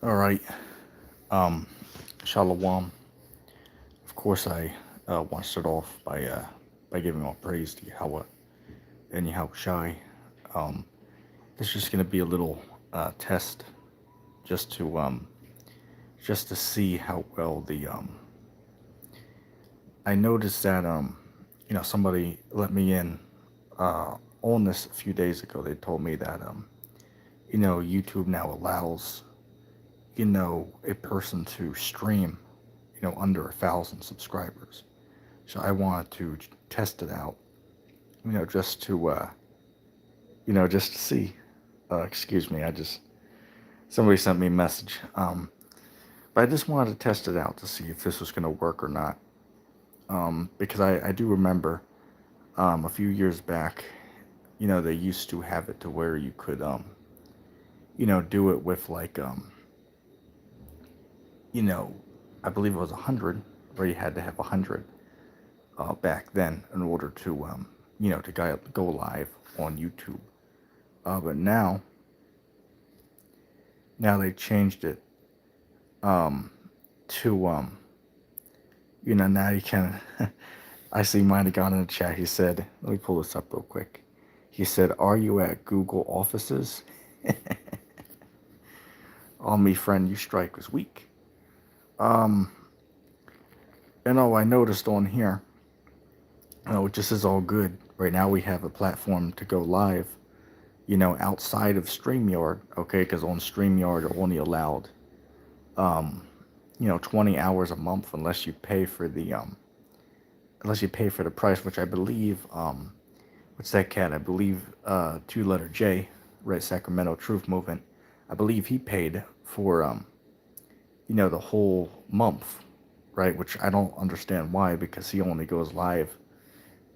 All right. Um, Shalom. Of course, I want to start off by giving all praise to Yahweh and Yahweh Shai. Um, this is just going to be a little test, just to just to see how well the I noticed that somebody let me in on this a few days ago. They told me that YouTube now allows a person to stream under 1,000 subscribers. So I wanted to test it out, just to just to see. Excuse me, I just somebody sent me a message. But I just wanted to test it out to see if this was going to work or not. Because I do remember a few years back, they used to have it to where you could do it with like you know, I believe it was 100, where you had to have 100 back then in order to to go live on YouTube. But now they changed it um, to now you can. I see mine got in the chat. He said, let me pull this up real quick. He said, "Are you at Google offices?" On me, friend, you strike was weak. Um, I noticed on here, this is all good. Right now, we have a platform to go live, outside of StreamYard, okay? Because on StreamYard, you're only allowed, um, 20 hours a month unless you pay for the price, which I believe, what's that cat? I believe, two-letter J, right? Sacramento Truth Movement. I believe he paid for, the whole month, right? Which I don't understand why, because he only goes live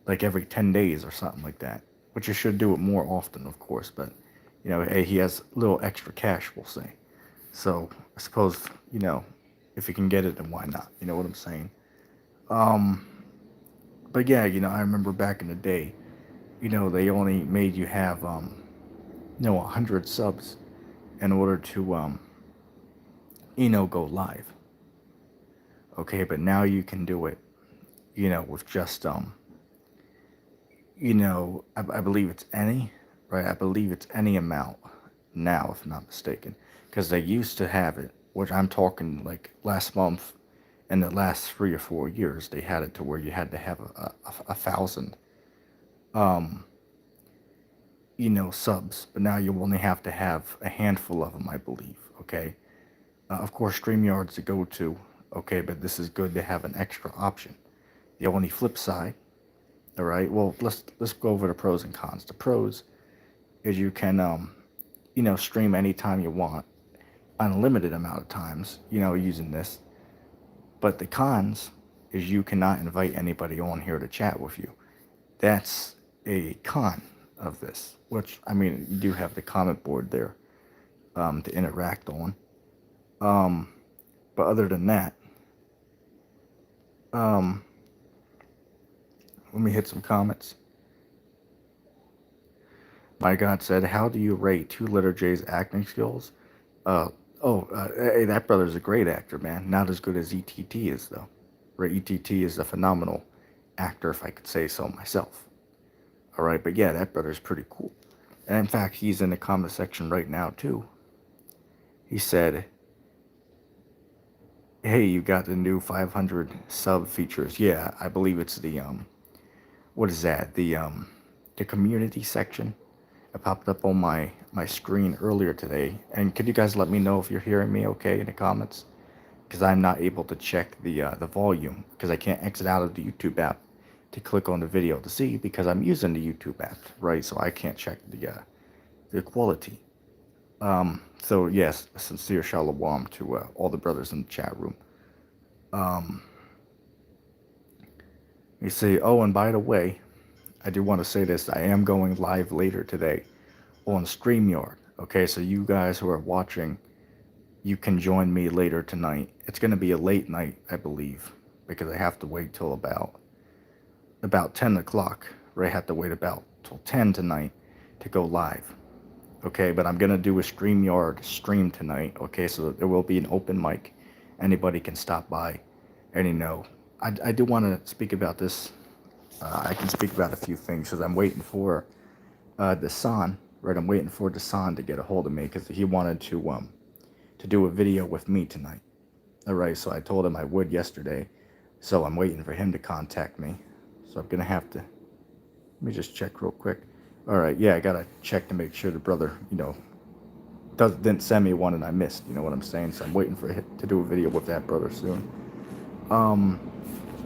like every 10 days or something like that, which you should do it more often, of course. But, hey, he has a little extra cash, we'll say. So I suppose, if you can get it, then why not? You know what I'm saying? Um, but yeah, I remember back in the day, they only made you have, 100 subs in order to, go live. Okay, but now you can do it, with just, I believe it's any, right? I believe it's any amount now, if I'm not mistaken, because they used to have it, which I'm talking like last month, and the last 3 or 4 years, they had it to where you had to have a thousand, um, subs, but now you only have to have a handful of them, I believe. Okay, of course, StreamYard's the go-to. Okay, but this is good to have an extra option. The only flip side, all right. Well, let's go over the pros and cons. The pros is you can stream anytime you want, unlimited amount of times, using this. But the cons is you cannot invite anybody on here to chat with you. That's a con of this. Which, I mean, you do have the comment board there, to interact on. Um, but other than that, um, let me hit some comments. My God said, "How do you rate two-letter J's acting skills?" Uh, hey, that brother's a great actor, man. Not as good as ETT is, though. Right, ETT is a phenomenal actor, if I could say so myself. All right, but yeah, that brother's pretty cool. And in fact, he's in the comment section right now, too. He said, "Hey, you got the new 500 sub features." Yeah, I believe it's the, what is that? The community section. It popped up on my screen earlier today. And could you guys let me know if you're hearing me okay in the comments? Because I'm not able to check the volume, because I can't exit out of the YouTube app to click on the video to see, because I'm using the YouTube app, right? So I can't check the quality. So yes, a sincere shalom to all the brothers in the chat room. Um, you say, oh, and by the way, I do want to say this. I am going live later today on StreamYard. Okay, so you guys who are watching, you can join me later tonight. It's going to be a late night, I believe, because I have to wait till about 10 o'clock. Right, I have to wait about till 10 tonight to go live. Okay, but I'm gonna do a StreamYard stream tonight. Okay, so there will be an open mic. Anybody can stop by, and I do want to speak about this. I can speak about a few things because I'm waiting for Desan. Right, I'm waiting for Desan to get a hold of me because he wanted to do a video with me tonight. All right, so I told him I would yesterday, so I'm waiting for him to contact me. So I'm gonna have to. Let me just check real quick. All right, yeah, I gotta check to make sure the brother, didn't send me one and I missed. You know what I'm saying? So I'm waiting for him to do a video with that brother soon. Um,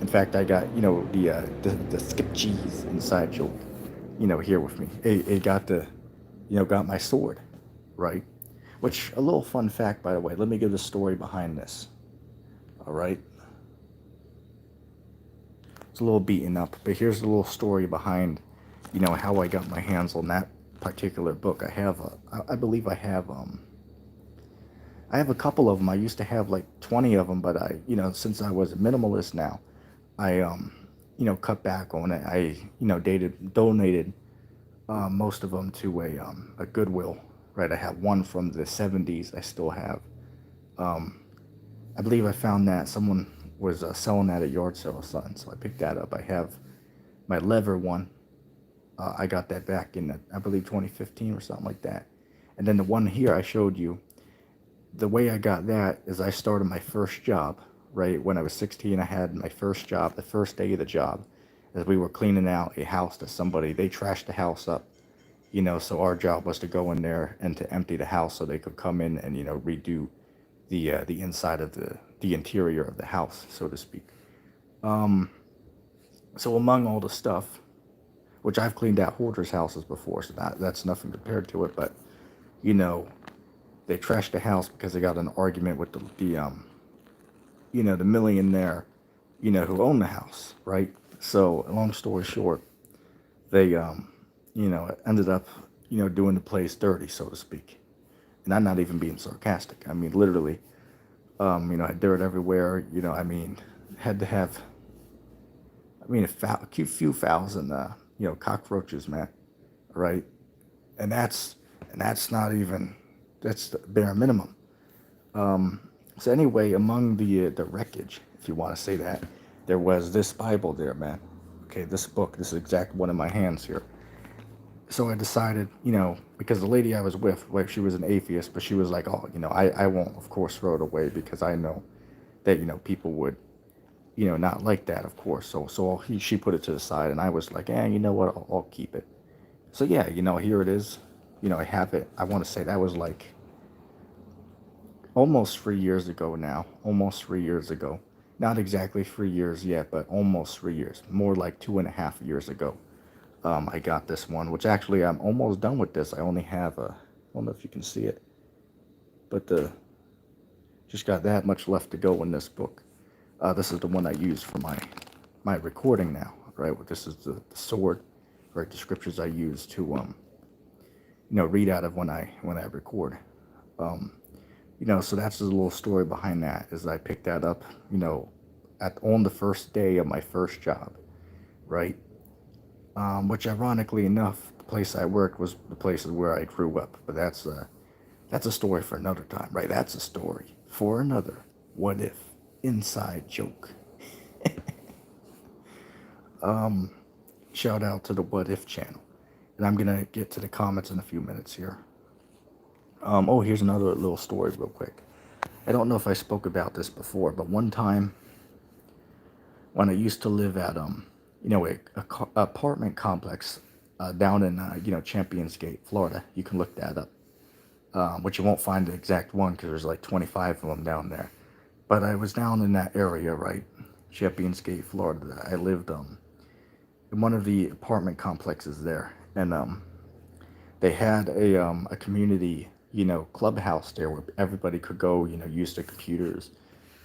in fact, I got the skip cheese inside joke, here with me. It got got my sword, right? Which a little fun fact, by the way. Let me give the story behind this. All right, it's a little beaten up, but here's the little story behind, how I got my hands on that particular book. I believe I have a couple of them. I used to have like 20 of them, but since I was a minimalist now, I cut back on it. I donated most of them to a Goodwill. Right, I have one from the 70s. I still have. Um, I believe I found that someone was selling that at yard sale or something, so I picked that up. I have my leather one. I got that back in I believe 2015 or something like that. And then the one here I showed you, the way I got that is I started my first job, right? When I was 16, I had my first job, the first day of the job, as we were cleaning out a house that they trashed the house up, so our job was to go in there and to empty the house so they could come in and, redo the inside of the interior of the house, so to speak. Um, so among all the stuff, which I've cleaned out hoarders' houses before, so that's nothing compared to it, but, you know, they trashed the house because they got in an argument with the millionaire, who owned the house, right? So long story short, they ended up doing the place dirty, so to speak. And I'm not even being sarcastic. I mean, literally, had dirt everywhere. Had to have, a few thousand, cockroaches, man, right? And that's not even, that's the bare minimum. Um, so anyway, among the wreckage, if you want to say that, there was this Bible there, man. Okay, this book, this is exact one in my hands here. So I decided, because the lady I was with, like, she was an atheist, but she was like, oh, I won't, of course, throw it away because I know that, people would, not like that, of course. She put it to the side, and I was like, you know what, I'll keep it. So yeah, here it is. I have it. I want to say that was like almost 3 years ago now. Almost 3 years ago. Not exactly 3 years yet, but almost 3 years. More like 2.5 years ago. I got this one, which actually I'm almost done with this. I only have I don't know if you can see it, but just got that much left to go in this book. This is the one I use for my recording now, right? This is the sword, right? The scriptures I use to read out of when I record. Um, so that's the little story behind that. Is I picked that up, on the first day of my first job, right? Which ironically enough, the place I worked was the places where I grew up. But that's a story for another time, right? That's a story for another what if inside joke. um, Shout out to the What If channel, and I'm gonna get to the comments in a few minutes here. Oh, here's another little story, real quick. I don't know if I spoke about this before, but one time when I used to live at apartment complex down in Champions Gate, Florida. You can look that up, but you won't find the exact one because there's like 25 of them down there. But I was down in that area, right, Champions Gate, Florida. I lived in one of the apartment complexes there, and they had a community clubhouse there where everybody could go use the computers,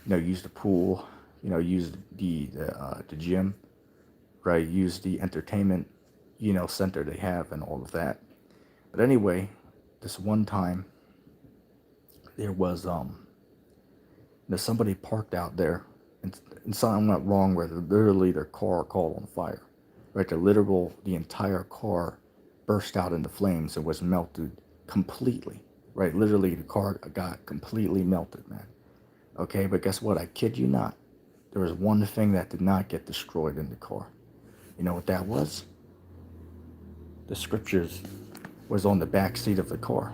use the pool, use the gym, right? Use the entertainment, center they have and all of that. But anyway, this one time there was somebody parked out there, and something went wrong where literally their car caught on fire. Right, the entire car burst out into flames and was melted completely, right? Literally, the car got completely melted, man. Okay, but guess what? I kid you not. There was one thing that did not get destroyed in the car. You know what that was? The scriptures was on the back seat of the car.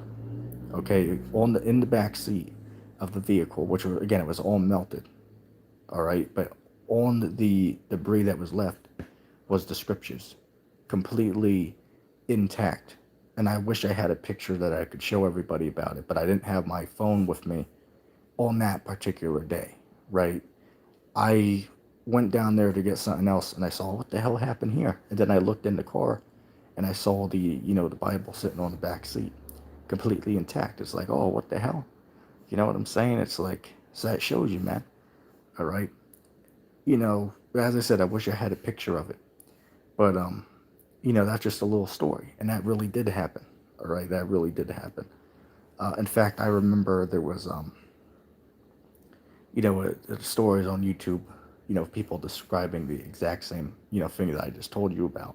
Okay, on the in the back seat of the vehicle, which was, again, it was all melted. All right, but on the debris that was left was the scriptures, completely intact. And I wish I had a picture that I could show everybody about it, but I didn't have my phone with me on that particular day, right? I went down there to get something else and I saw what the hell happened here. And then I looked in the car and I saw the Bible sitting on the back seat, completely intact. It's like, oh, what the hell? You know what I'm saying? It's like, so that shows you, man. All right. As I said, I wish I had a picture of it. But that's just a little story. And that really did happen. All right, that really did happen. In fact, I remember there was stories on YouTube, people describing the exact same, thing that I just told you about.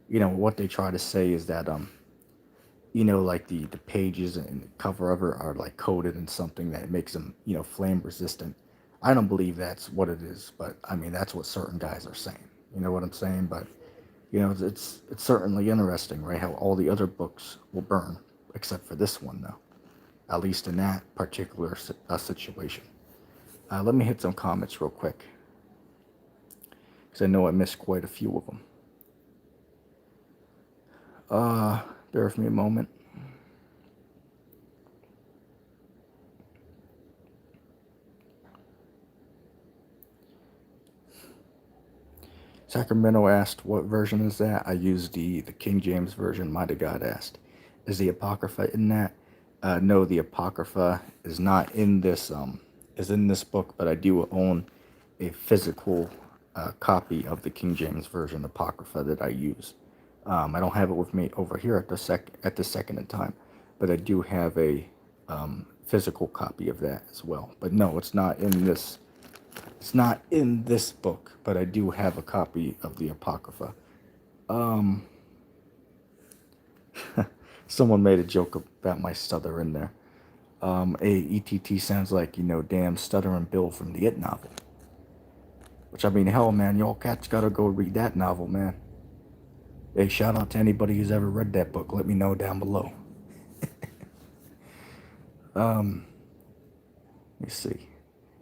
What they try to say is that like the pages and the cover of it are like coated in something that makes them, flame resistant. I don't believe that's what it is, but I mean that's what certain guys are saying. You know what I'm saying? But it's certainly interesting, right? How all the other books will burn, except for this one, though. At least in that particular situation. Let me hit some comments real quick, because I know I missed quite a few of them. Bear with me a moment. Sacramento asked, what version is that? I used the King James version. Mighty God asked, is the Apocrypha in that? No, the Apocrypha is not in this, is in this book, but I do own a physical copy of the King James version Apocrypha that I use. I don't have it with me over here at the second in time, but I do have a physical copy of that as well. But no, it's not in this. It's not in this book, but I do have a copy of the Apocrypha. Someone made a joke about my stutter in there. ETT sounds like, damn stuttering Bill from the It novel. Which, I mean, hell, man, y'all cats gotta go read that novel, man. Hey, shout out to anybody who's ever read that book. Let me know down below. Let me see.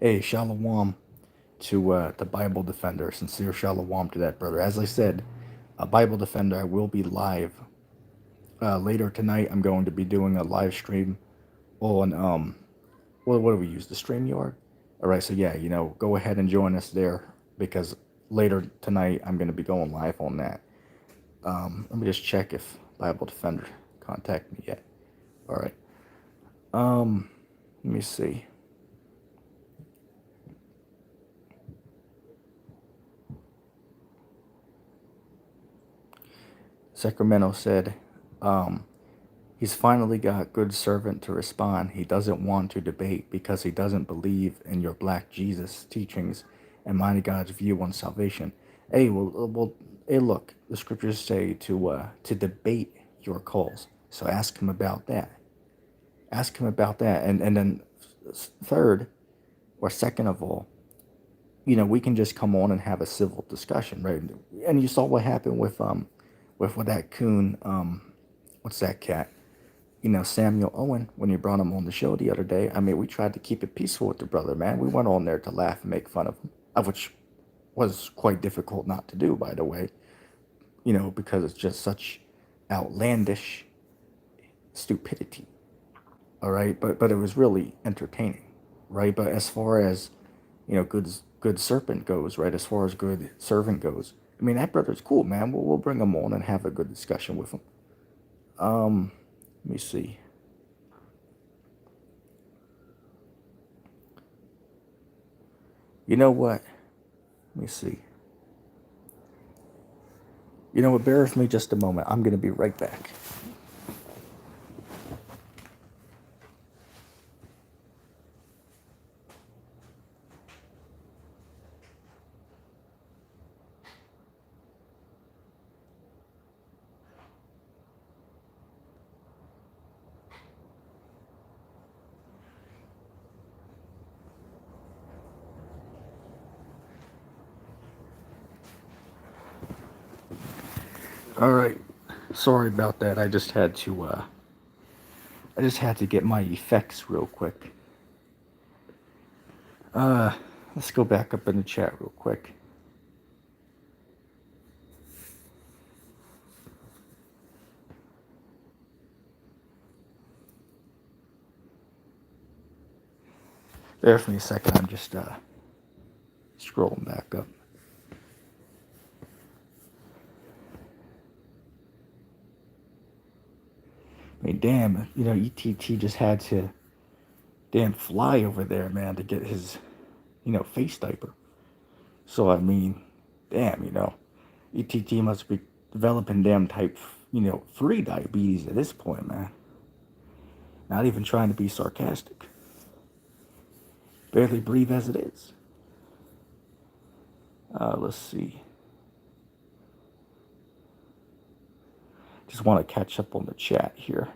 Hey, shalom to the Bible Defender. Sincere shalom to that brother. As I said, a Bible Defender, I will be live later tonight. I'm going to be doing a live stream on what do we use? The StreamYard? All right, so yeah, go ahead and join us there, because later tonight I'm going to be going live on that. Let me just check if Bible Defender contacted me yet. All right. Let me see. Sacramento said, he's finally got good servant to respond. He doesn't want to debate because he doesn't believe in your black Jesus teachings and mighty God's view on salvation. Hey, hey, look, the scriptures say to debate your calls. So ask him about that. Ask him about that. And then third or second of all, we can just come on and have a civil discussion, right? And you saw what happened with that coon, what's that cat? Samuel Owen, when you brought him on the show the other day. I mean, we tried to keep it peaceful with the brother, man. We went on there to laugh and make fun of him, of which was quite difficult not to do, by the way, because it's just such outlandish stupidity. All right, but it was really entertaining, right? But as far as good serpent goes, right? As far as good servant goes, I mean that brother's cool, man. We'll bring him on and have a good discussion with him. Let me see. You know what? Let me see. You know what? Bear with me just a moment. I'm gonna be right back. All right. Sorry about that. I just had to get my effects real quick. Uh, let's go back up in the chat real quick. Bear with me a second. I'm just scrolling back up. I mean, damn, ETT just had to damn fly over there, man, to get his, face diaper. So, I mean, damn, ETT must be developing damn type, 3 diabetes at this point, man. Not even trying to be sarcastic. Barely breathe as it is. Let's see. Just want to catch up on the chat here.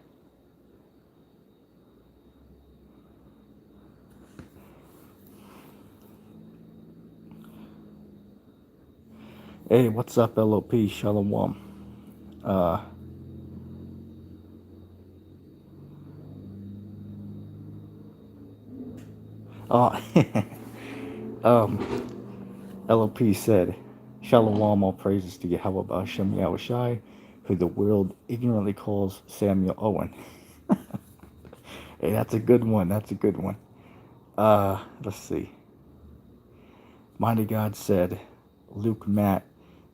Hey, what's up, LOP? Shalom. Uh, oh, LOP said, Shalom, all praises to Yahweh Ba'ashem Yahushai, who the world ignorantly calls Samuel Owen. Hey, that's a good one. That's a good one. Let's see. Mighty God said, Luke Matt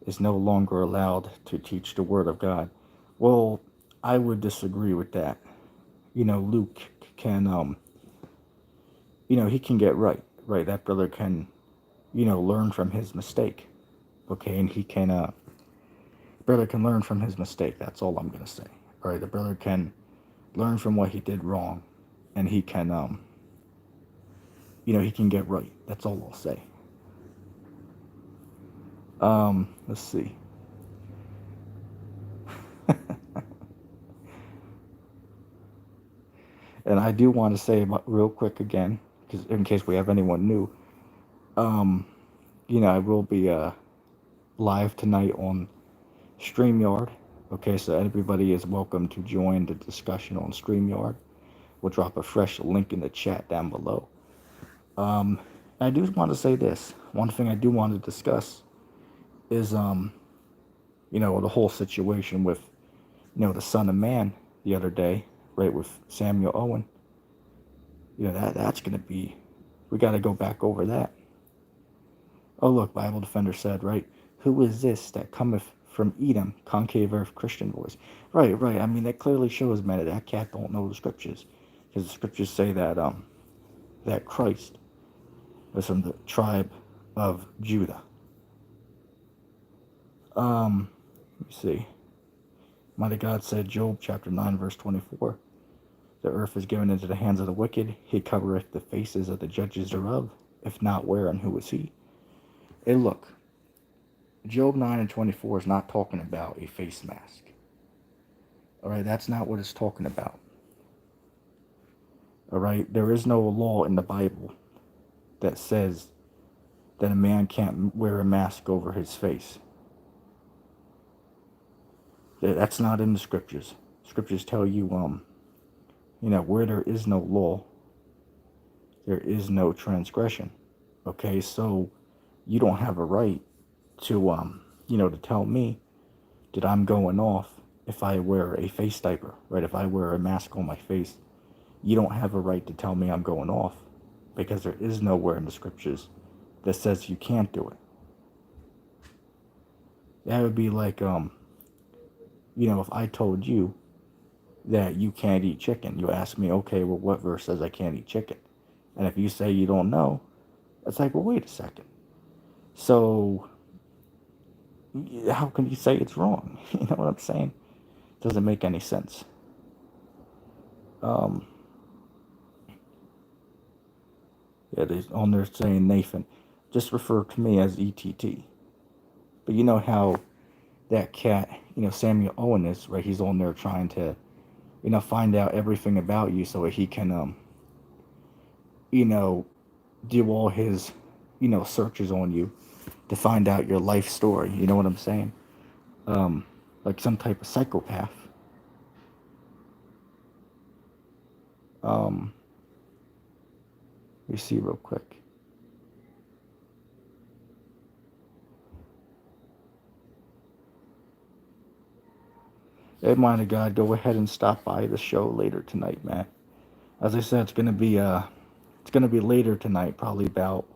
is no longer allowed to teach the Word of God. Well, I would disagree with that. Luke can, he can get right. Right, that brother can, learn from his mistake. Okay, and brother can learn from his mistake. That's all I'm gonna say. All right, the brother can learn from what he did wrong, and he can, he can get right. That's all I'll say. Let's see. And I do want to say real quick again, because in case we have anyone new, I will be live tonight on StreamYard. Okay, so everybody is welcome to join the discussion on StreamYard. We'll drop a fresh link in the chat down below. I do want to say this. One thing I do want to discuss is, the whole situation with, the Son of Man the other day, right, with Samuel Owen. That's going to be, we got to go back over that. Oh, look, Bible Defender said, right, who is this that cometh from Edom, concave earth Christian voice? Right. I mean, that clearly shows, man, that cat don't know the scriptures. Because the scriptures say that Christ was from the tribe of Judah. Let me see. Mighty God said, Job chapter 9, verse 24, the earth is given into the hands of the wicked. He covereth the faces of the judges thereof. If not, where and who is he? Hey, look, Job 9 and 24 is not talking about a face mask. All right, that's not what it's talking about. All right, there is no law in the Bible that says that a man can't wear a mask over his face. That's not in the scriptures. Scriptures tell you, where there is no law, there is no transgression. Okay, so you don't have a right to, to tell me that I'm going off if I wear a face diaper, right? If I wear a mask on my face, you don't have a right to tell me I'm going off, because there is nowhere in the scriptures that says you can't do it. That would be like, if I told you that you can't eat chicken, you ask me, okay, well, what verse says I can't eat chicken? And if you say you don't know, it's like, well, wait a second. So how can you say it's wrong? You know what I'm saying? It doesn't make any sense. They're on there saying Nathan. Just refer to me as ETT. But you know how that cat, Samuel Owen is, right? He's on there trying to, find out everything about you so that he can, do all his, searches on you to find out your life story. You know what I'm saying? like some type of psychopath. Um, Let me see real quick. Hey, mind of God, go ahead and stop by the show later tonight, man. As I said, it's gonna be later tonight, probably about.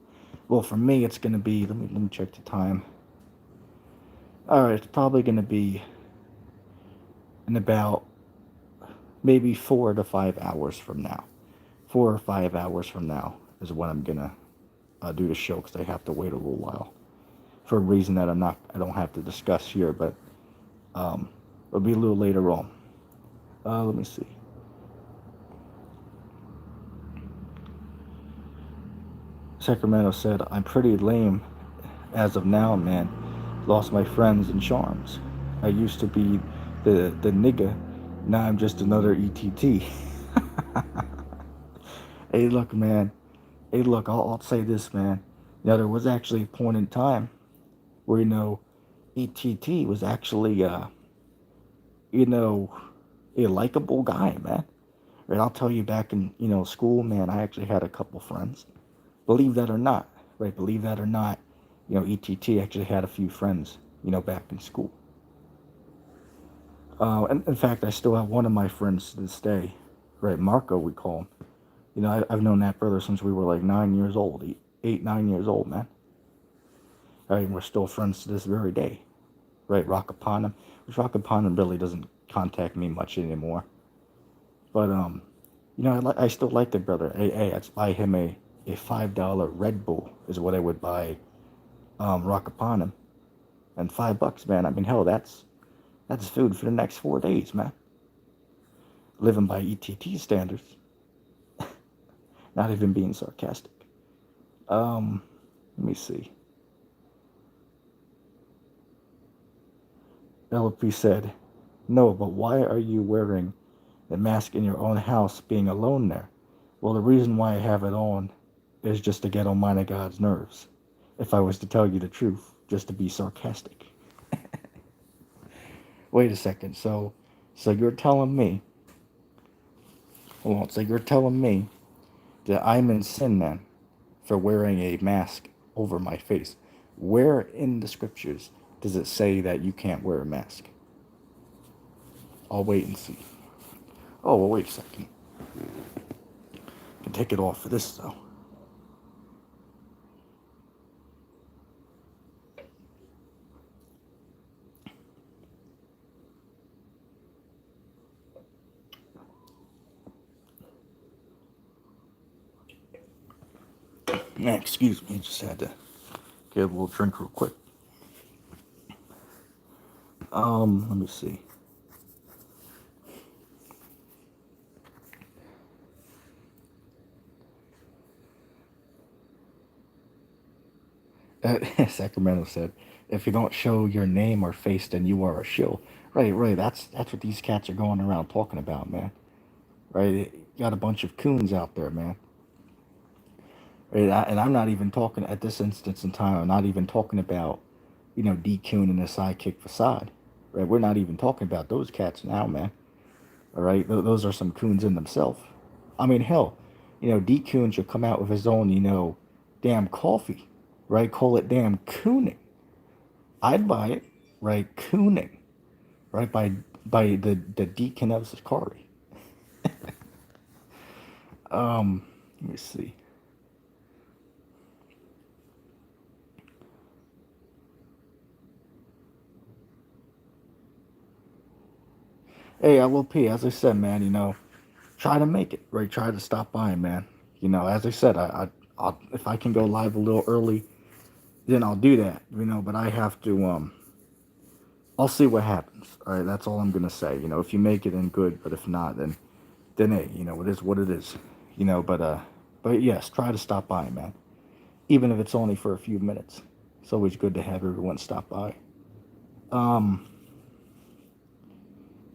Well, for me, it's gonna be. Let me check the time. All right, it's probably gonna be in about maybe 4 to 5 hours from now. 4 or 5 hours from now is when I'm gonna do the show because I have to wait a little while for a reason that I don't have to discuss here, but um, it'll be a little later on. Let me see. Sacramento said, I'm pretty lame as of now, man. Lost my friends and charms. I used to be the nigga. Now I'm just another ETT. Hey, look, man. Hey, look, I'll say this, man. There was actually a point in time where, ETT was actually, you know, a likable guy, man. Right? I'll tell you back in, school, man, I actually had a couple friends. Believe that or not, right? Believe that or not, ETT actually had a few friends, back in school. And in fact, I still have one of my friends to this day, right? Marco, we call him. I've known that brother since we were like 9 years old, 8, 9 years old, man. Right? And we're still friends to this very day, right? Rock upon him, which Rock upon him really doesn't contact me much anymore. But I still like the brother. Hey, I'd buy him a $5 Red Bull is what I would buy Rock upon him, and $5, man. I mean, hell, that's food for the next 4 days, man. Living by ETT standards, not even being sarcastic. Um, Let me see. LP said, "No, but why are you wearing the mask in your own house, being alone there?" Well, the reason why I have it on is just to get on mine of God's nerves. If I was to tell you the truth, just to be sarcastic. Wait a second. So you're telling me? Hold on. So you're telling me that I'm in sin then for wearing a mask over my face? Where in the scriptures does it say that you can't wear a mask? I'll wait and see. Oh, well, wait a second. I can take it off for this though. Excuse me, just had to get a little drink real quick. Let me see. Sacramento said, "If you don't show your name or face, then you are a shill." Right, right. That's what these cats are going around talking about, man. Right? You got a bunch of coons out there, man. Right? And I'm not even talking at this instance in time. I'm not even talking about, D Coon and the sidekick facade. Right? We're not even talking about those cats now, man. All right, those are some coons in themselves. I mean, hell, D Coon should come out with his own, damn coffee, right? Call it damn cooning. I'd buy it, right? Cooning, right? By the Deacon of Sakari. Let me see. Hey, LLP, as I said, man, try to make it, right? Try to stop by, man. As I said, if I can go live a little early, then I'll do that, but I have to, I'll see what happens. All right, that's all I'm gonna say. If you make it, then good. But if not, then hey, it is what it is. But yes, try to stop by, man. Even if it's only for a few minutes. It's always good to have everyone stop by. Um,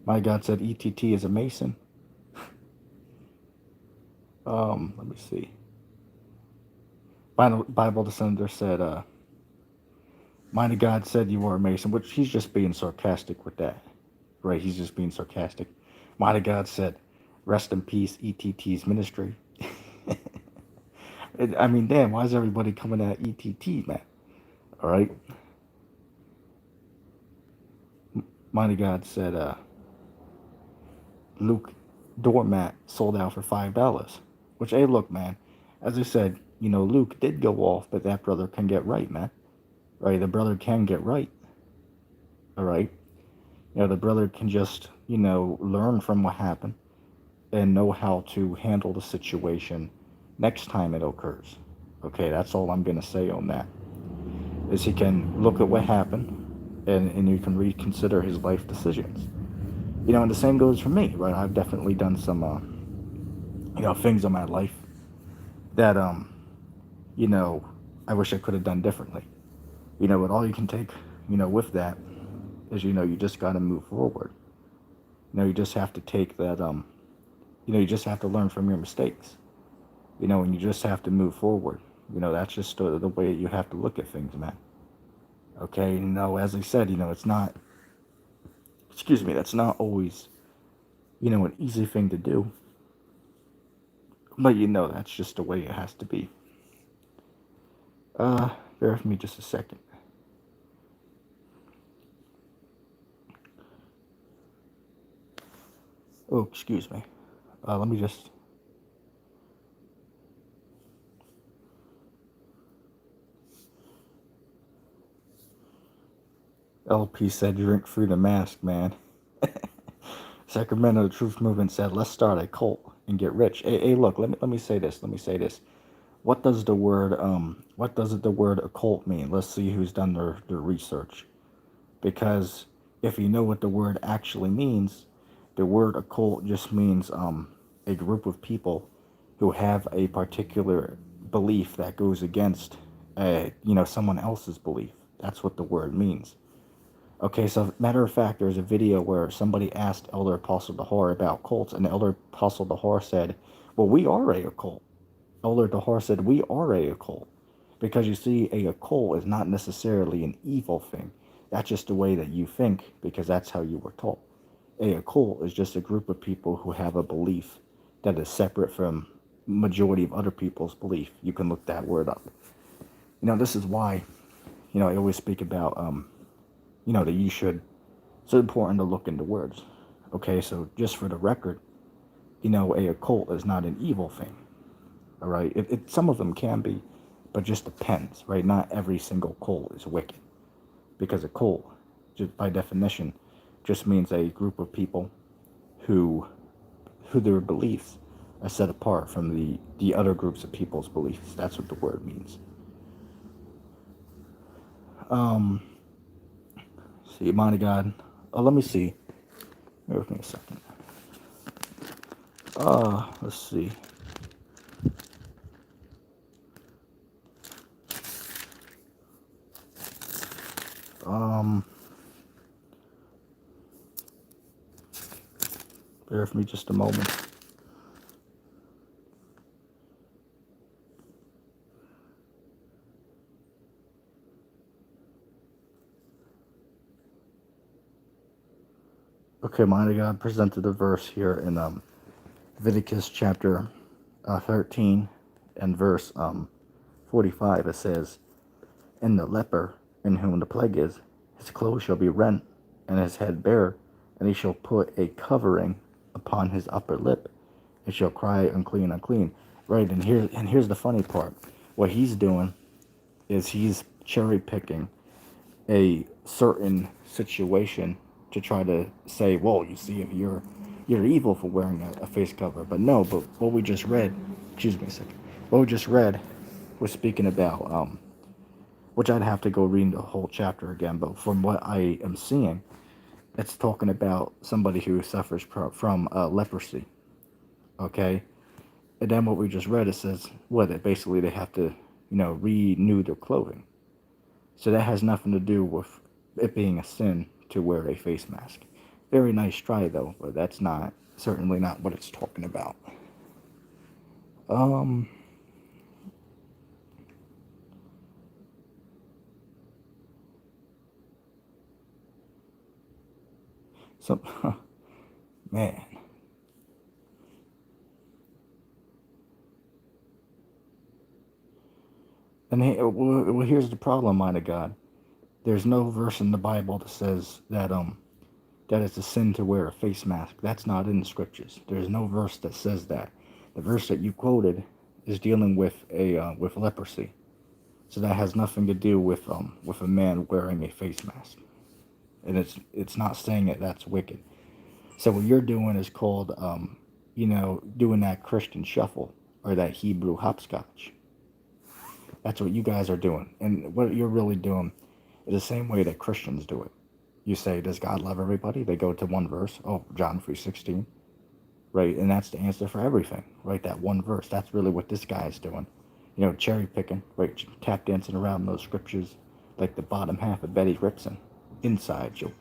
my God said ETT is a Mason. Let me see. Bible Descender said, Mighty God said you were a Mason, which he's just being sarcastic with that. Right? He's just being sarcastic. Mighty God said, rest in peace, ETT's ministry. I mean, damn, why is everybody coming at ETT, man? All right. Mighty God said, Luke doormat sold out for $5. Which, hey, look, man, as I said, Luke did go off, but that brother can get right, man. Right? The brother can get right. All right. The brother can just, learn from what happened and know how to handle the situation next time it occurs. Okay, that's all I'm going to say on that. Is he can look at what happened and you can reconsider his life decisions. And the same goes for me, right? I've definitely done some, things in my life that, you know, I wish I could have done differently. But all you can take, with that is, you just got to move forward. You just have to take that, you just have to learn from your mistakes, and you just have to move forward. That's just the way you have to look at things, man. Okay, as I said, it's not, excuse me, that's not always, an easy thing to do. But that's just the way it has to be. Bear with me just a second. Oh, excuse me. Let me just. LP said, drink through the mask, man. Sacramento Truth Movement said, let's start a cult and get rich. Hey, look, let me say this. Let me say this. What does the word occult mean? Let's see who's done their research. Because if you know what the word actually means, the word occult just means a group of people who have a particular belief that goes against someone else's belief. That's what the word means. Okay, so matter of fact, there's a video where somebody asked Elder Apostle Dahar about cults, and Elder Apostle Dahar said, well, we are a cult. Elder Dahar said, we are a cult. Because you see, a cult is not necessarily an evil thing. That's just the way that you think, because that's how you were taught. A cult is just a group of people who have a belief that is separate from majority of other people's belief. You can look that word up. This is why, I always speak about, that you should, it's important to look into words. Okay, so just for the record, a occult is not an evil thing. All right, some of them can be, but just depends, right? Not every single cult is wicked, because a cult, just by definition, just means a group of people who their beliefs are set apart from the other groups of people's beliefs. That's what the word means. See, mighty God. Oh, let me see. Bear with me a second. Let's see. Bear with me just a moment. Okay, mighty God presented a verse here in Leviticus chapter 13 and verse 45. It says, and the leper in whom the plague is, his clothes shall be rent, and his head bare, and he shall put a covering upon his upper lip, and shall cry, unclean, unclean. Right, and here's the funny part. What he's doing is he's cherry picking a certain situation to try to say, well, you see, if you're evil for wearing a face cover. But no, but what we just read, excuse me a second, what we just read was speaking about which I'd have to go read the whole chapter again, but from what I am seeing, it's talking about somebody who suffers from leprosy. Okay, and then what we just read, it says that basically they have to, renew their clothing. So that has nothing to do with it being a sin to wear a face mask. Very nice try though, but that's certainly not what it's talking about. Some man. And here's the problem, mind of God. There's no verse in the Bible that says that it's a sin to wear a face mask. That's not in the scriptures. There's no verse that says that. The verse that you quoted is dealing with leprosy, so that has nothing to do with a man wearing a face mask, and it's not saying that that's wicked. So what you're doing is called doing that Christian shuffle or that Hebrew hopscotch. That's what you guys are doing, and what you're really doing is the same way that Christians do it. You say, does God love everybody? They go to one verse. Oh, John 3:16. Right? And that's the answer for everything, right? That one verse. That's really what this guy is doing. Cherry picking, right? Tap dancing around those scriptures like the bottom half of Betty Ripson. Inside joke.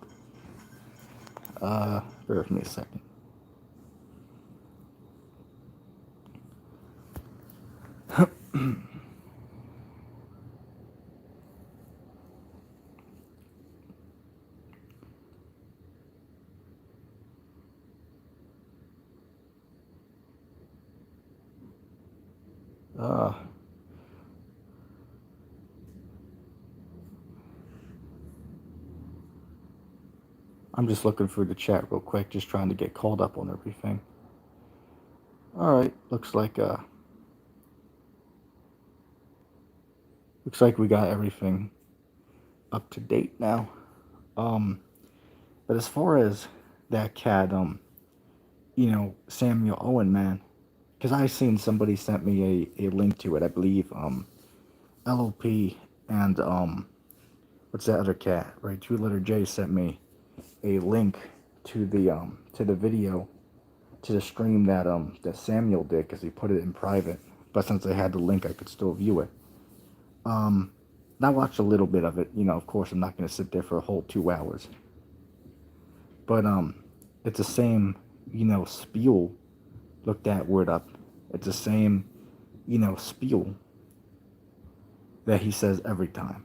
Bear with me a second. Uh, I'm just looking through the chat real quick, just trying to get caught up on everything. All right, looks like we got everything up to date now. But as far as that cat, Samuel Owen, man, because I seen somebody sent me a link to it. I believe LOP and what's that other cat? Right, Two Letter J sent me a link to the video, to the stream that Samuel did, because he put it in private. But since I had the link, I could still view it. And I watched a little bit of it. Of course, I'm not going to sit there for a whole 2 hours. But it's the same, spiel. Look that word up. It's the same, spiel that he says every time.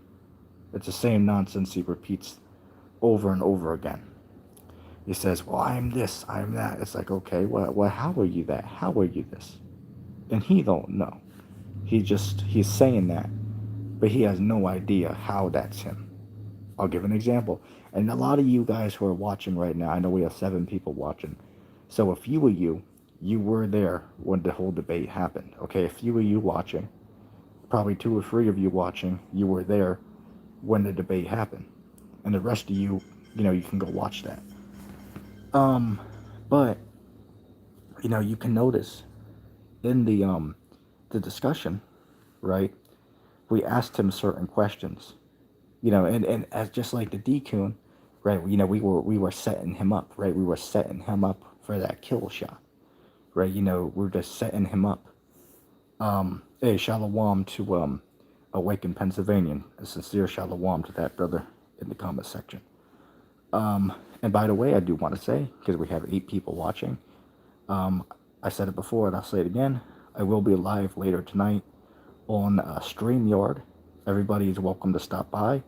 It's the same nonsense he repeats over and over again. He says, well, I'm this, I'm that. It's like, okay, well, how are you that? How are you this? And he don't know. He's saying that, but he has no idea how that's him. I'll give an example. And a lot of you guys who are watching right now, I know we have 7 people watching. So a few of you were there when the whole debate happened. Okay, a few of you watching, probably 2 or 3 of you watching, you were there when the debate happened. And the rest of you, you can go watch that. But you can notice in the discussion, right? We asked him certain questions, and as just like the D-Coon, right? We were setting him up, right? We were setting him up for that kill shot, right? We're just setting him up. Hey, shalom to Awakened Pennsylvanian. A sincere shalom to that brother in the comment section. And by the way, I do want to say, because we have 8 people watching, I said it before and I'll say it again, I will be live later tonight on StreamYard. Everybody is welcome to stop by.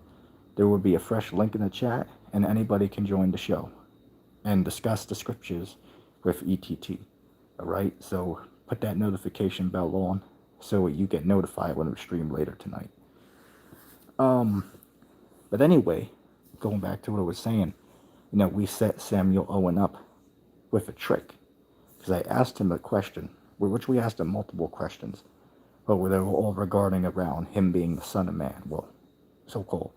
There will be a fresh link in the chat, and anybody can join the show and discuss the scriptures with ETT. All right, so put that notification bell on so you get notified when we stream later tonight. But anyway, going back to what I was saying, we set Samuel Owen up with a trick, because I asked him a question, which we asked him multiple questions, but they were all regarding around him being the Son of Man. Well, so-called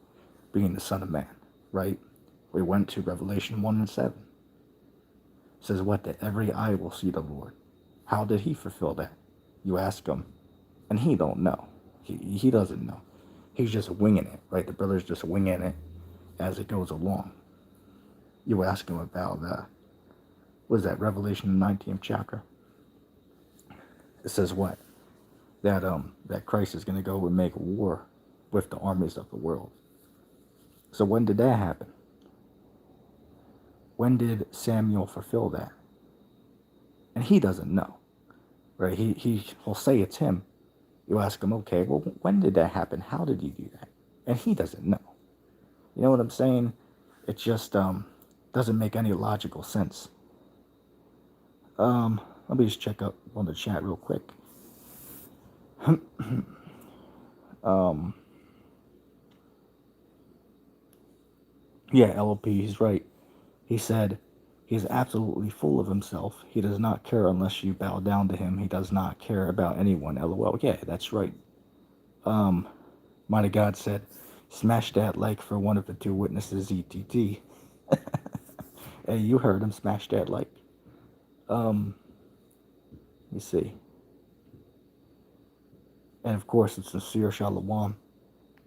being the Son of Man, right? We went to Revelation 1 and 7. It says what? That every eye will see the Lord. How did he fulfill that? You ask him, and he don't know. He doesn't know. He's just winging it, right? The brother's just winging it as it goes along. You ask him about, what is that, Revelation 19th chapter? It says what? That Christ is going to go and make war with the armies of the world. So when did that happen? When did Samuel fulfill that? And he doesn't know, right? He'll say it's him. You ask him, okay, well, when did that happen? How did you do that? And he doesn't know. You know what I'm saying? It's just Doesn't make any logical sense. Let me just check up on the chat real quick. um, yeah, LOP, he's right. He said, he's absolutely full of himself. He does not care unless you bow down to him. He does not care about anyone. LOL. Yeah, that's right. Mighty God said, smash that like for one of the two witnesses, ETT. Hey, you heard him. Smash that like. Let me see. And of course, it's sincere shalom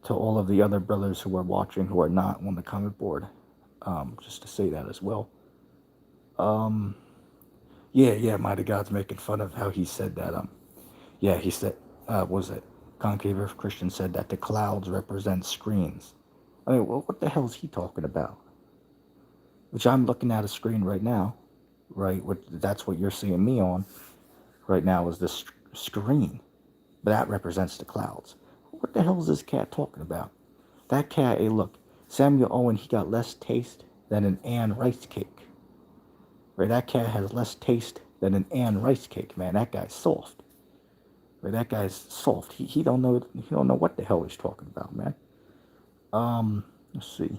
to all of the other brothers who are watching who are not on the comment board. Just to say that as well. Yeah, Mighty God's making fun of how he said that. Yeah, he said, was it Concave Earth Christian said that the clouds represent screens. I mean, well, what the hell is he talking about? Which I'm looking at a screen right now, right? That's what you're seeing me on right now is this screen. But that represents the clouds. What the hell is this cat talking about? That cat, hey, look, Samuel Owen, he got less taste than an Ann rice cake. Right, that cat has less taste than an Ann rice cake, man. That guy's soft. Right, that guy's soft. He don't know what the hell he's talking about, man. Let's see.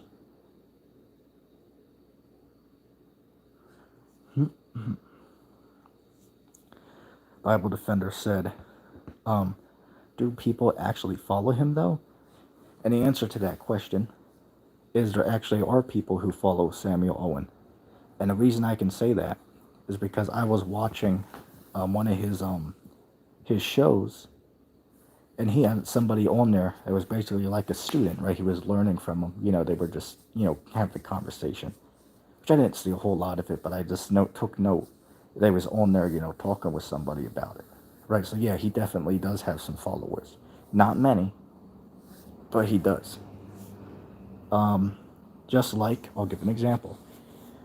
Bible Defender said, do people actually follow him though? And the answer to that question is there actually are people who follow Samuel Owen. And the reason I can say that is because I was watching one of his shows, and he had somebody on there that was basically like a student, right? He was learning from him. They were just having a conversation, which I didn't see a whole lot of it, but I just took note. They was on there, talking with somebody about it, right? So yeah, he definitely does have some followers. Not many, but he does. Just like, I'll give an example.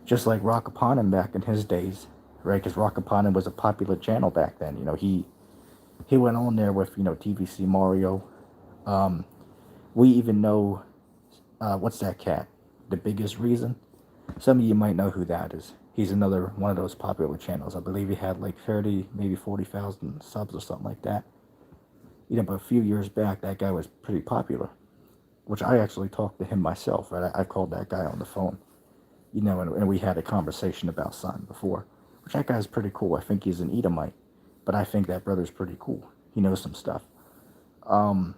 Just like Rock Upon Him back in his days, right? Because Rock Upon Him was a popular channel back then. He went on there with TVC Mario. We even know what's that cat? The Biggest Reason. Some of you might know who that is. He's another one of those popular channels. I believe he had like 30, maybe 40,000 subs or something like that. But a few years back, that guy was pretty popular, which I actually talked to him myself, right? I called that guy on the phone, and we had a conversation about something before, which that guy's pretty cool. I think he's an Edomite, but I think that brother's pretty cool. He knows some stuff. But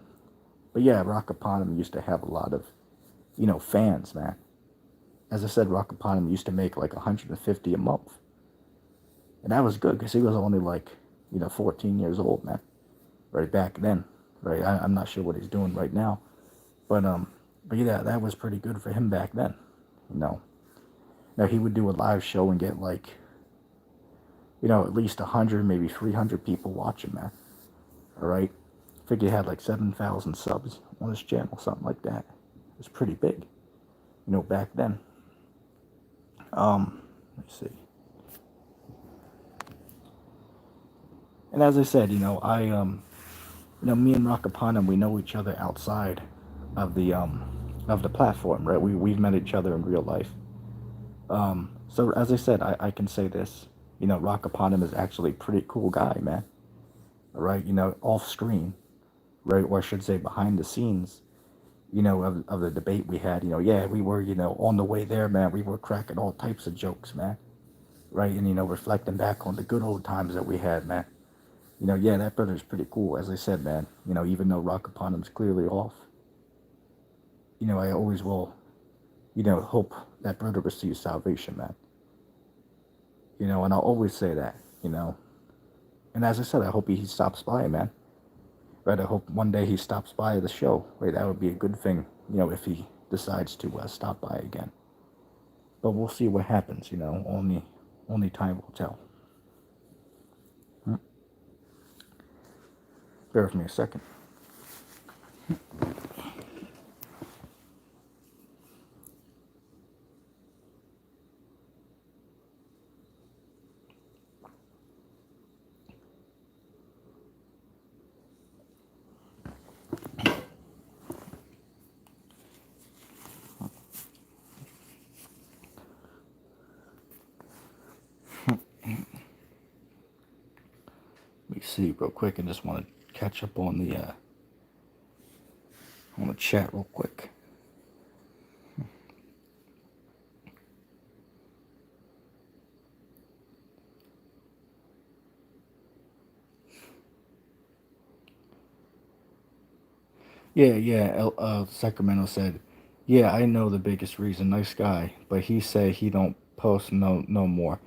yeah, Rock Upon Him used to have a lot of, fans, man. As I said, Rock Upon Him used to make like 150 a month. And that was good because he was only like, 14 years old, man. Right back then. Right? I'm not sure what he's doing right now. But yeah, that was pretty good for him back then. Now he would do a live show and get like, at least 100, maybe 300 people watching, man. All right? I think he had like 7,000 subs on his channel, something like that. It was pretty big, back then. Let's see. And as I said, me and Rock Upon Him, we know each other outside of the platform, right? We've met each other in real life. So as I said, I can say this, Rock Upon Him is actually a pretty cool guy, man. All right, off screen, right, or I should say behind the scenes, of the debate we had, yeah, we were, on the way there, man. We were cracking all types of jokes, man. Right, and reflecting back on the good old times that we had, man. Yeah, that brother's pretty cool, as I said, man. Even though Rock Upon Him's clearly off, I always will, hope that brother receives salvation, man. And I'll always say that, And as I said, I hope he stops by, man. Right, I hope one day he stops by the show. Right, that would be a good thing, if he decides to stop by again. But we'll see what happens, only time will tell. Bear with me a second. see real quick. I just want to catch up on the chat real quick. Sacramento said, yeah, I know the biggest reason. Nice guy, but he said he don't post no more.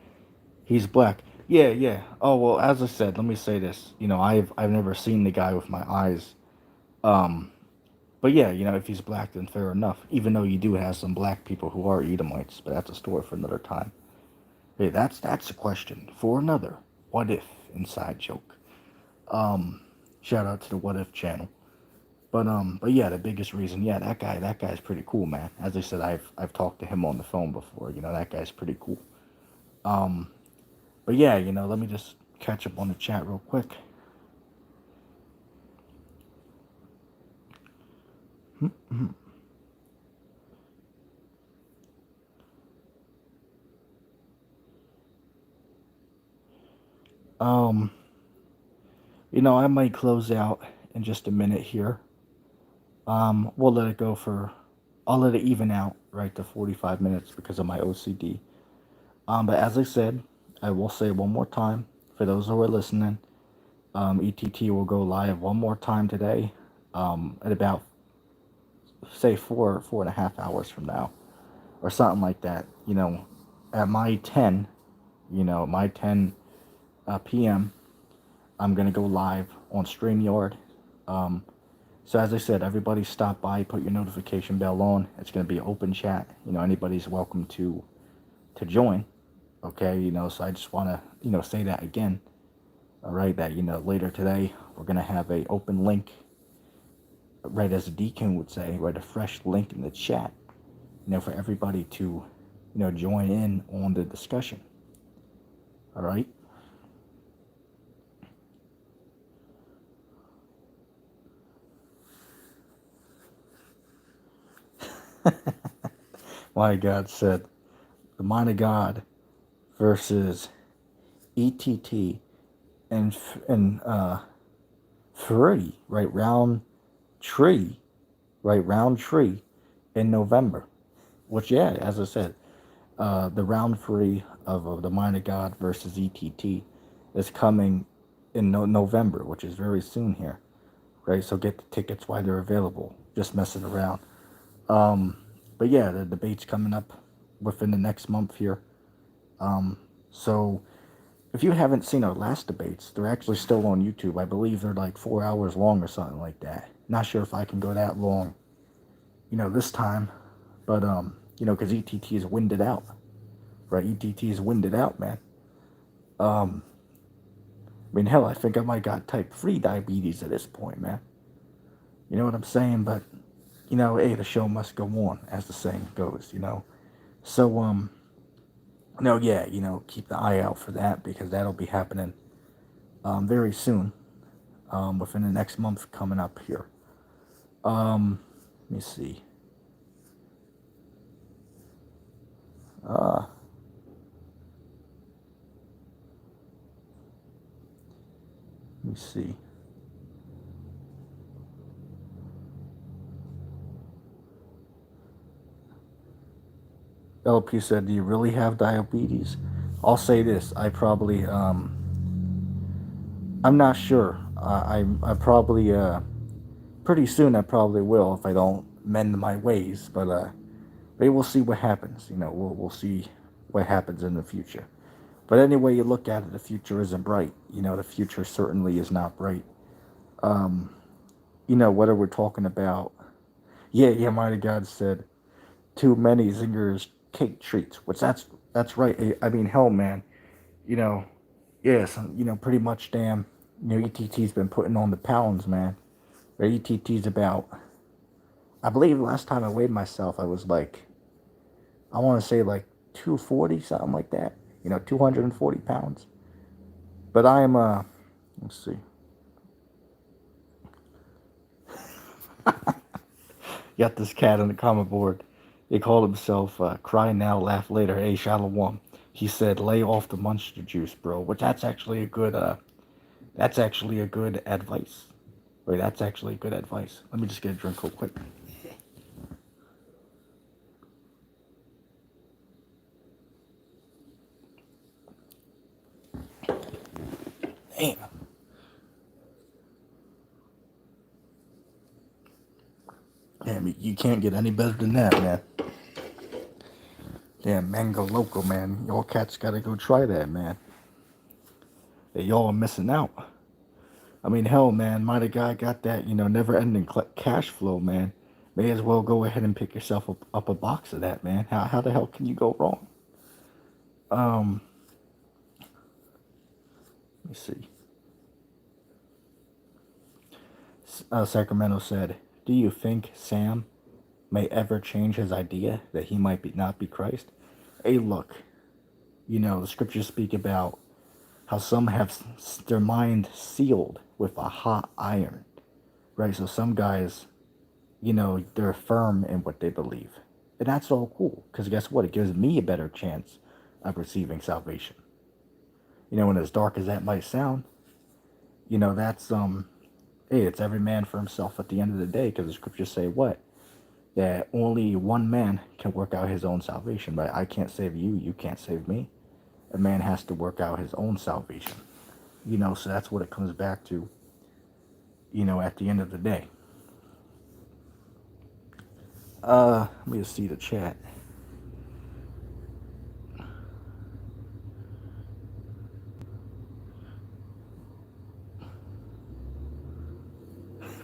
He's black. Yeah. Oh well, as I said, let me say this. I've never seen the guy with my eyes. Um, but yeah, if he's black, then fair enough. Even though you do have some black people who are Edomites, but that's a story for another time. Hey, that's a question for another what if inside joke. Um, Shout out to the What If channel. But yeah, the biggest reason, yeah, that guy's pretty cool, man. As I said, I've talked to him on the phone before. That guy's pretty cool. Um, but yeah, let me just catch up on the chat real quick. Um, I might close out in just a minute here. We'll let it go for, I'll let it even out right to 45 minutes because of my OCD. But as I said, I will say one more time for those who are listening. ETT will go live one more time today, at about say 4.5 hours from now, or something like that. At my 10, my 10 p.m. I'm gonna go live on StreamYard. Um, so as I said, everybody stop by, put your notification bell on. It's gonna be an open chat. Anybody's welcome to join. Okay, so I just wanna say that again. All right, that later today we're gonna have a open link, right as Deacon would say, right, a fresh link in the chat. For everybody to join in on the discussion. All right. My God said, the mind of God versus ETT and free, right? Round tree, right? Round tree in November. Which, yeah, as I said, the round three of the mind of God versus ETT is coming in November, which is very soon here, right? So get the tickets while they're available. Just messing around. Um, but yeah, the debate's coming up within the next month here. So if you haven't seen our last debates, they're actually still on YouTube. I believe they're like 4 hours long or something like that. Not sure if I can go that long, this time. But because ETT is winded out, right? ETT is winded out, man. Um, hell, I think I might got type 3 diabetes at this point, man. You know what I'm saying? But hey, the show must go on, as the saying goes. So no, yeah, keep the eye out for that because that'll be happening very soon, within the next month coming up here. Let me see. Let me see. LP said, "Do you really have diabetes?" I'll say this: I probably, I'm not sure. I probably, pretty soon I probably will if I don't mend my ways. But maybe we'll see what happens. We'll see what happens in the future. But anyway, you look at it, the future isn't bright. The future certainly is not bright. Um, whether we're talking about, yeah, Mighty God said, too many zingers cake treats, which that's right. I mean, hell, man, you know, yes, pretty much, damn, ETT's been putting on the pounds, man. Or ETT's about, I believe last time I weighed myself, I was like, I want to say like 240, something like that. 240 pounds. But I am, let's see. Got this cat on the comment board. He called himself Cry Now, Laugh Later. Hey, Shalom. He said, lay off the Monster Juice, bro. Which that's actually a good That's actually a good advice. Wait, that's actually good advice. Let me just get a drink real quick. Damn. Damn, you can't get any better than that, man. Damn, Mango Loco, man. Y'all cats gotta go try that, man. Hey, y'all are missing out. I mean, hell, man, might have guy got that, never-ending cash flow, man. May as well go ahead and pick yourself up a box of that, man. How the hell can you go wrong? Um, let me see. Sacramento said, "Do you think Sam may ever change his idea that he might not be Christ?" Hey, look, the scriptures speak about how some have their mind sealed with a hot iron, right? So some guys, they're firm in what they believe. And that's all cool, because guess what? It gives me a better chance of receiving salvation. And as dark as that might sound, that's, hey, it's every man for himself at the end of the day, because the scriptures say what? That only one man can work out his own salvation, right? I can't save you, you can't save me. A man has to work out his own salvation. So that's what it comes back to, at the end of the day. Let me just see the chat.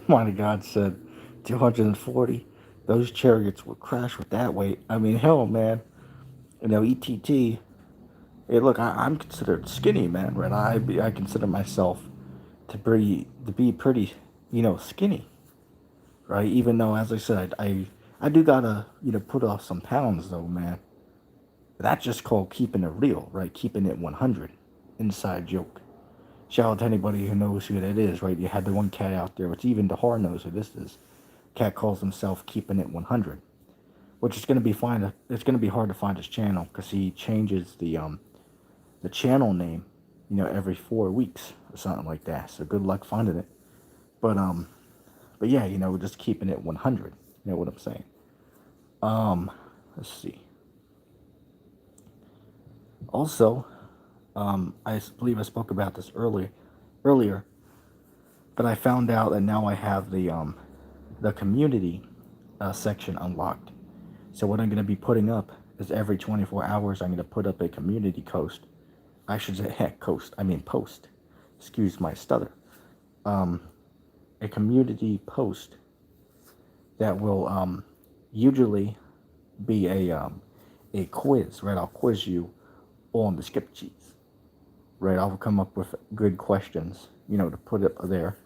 Mighty God said 240. Those chariots would crash with that weight. I mean, hell, man. ETT. Hey, look, I'm considered skinny, man. Right? I consider myself to be pretty, skinny. Right? Even though, as I said, I do gotta put off some pounds, though, man. That's just called keeping it real, right? Keeping it 100. Inside joke. Shout out to anybody who knows who that is, right? You had the one cat out there, which even Dahar knows who this is. Cat calls himself keeping it 100, which is going to be fine. It's going to be hard to find his channel because he changes the channel name, every 4 weeks or something like that. So good luck finding it. But but yeah, just keeping it 100. You know what I'm saying? Let's see. Also, I believe I spoke about this earlier, but I found out that now I have the community section unlocked. So what I'm going to be putting up is every 24 hours I'm going to put up a community post. I should say post. Excuse my stutter. A community post that will usually be a quiz, right? I'll quiz you on the scriptures, right? I'll come up with good questions, to put up there,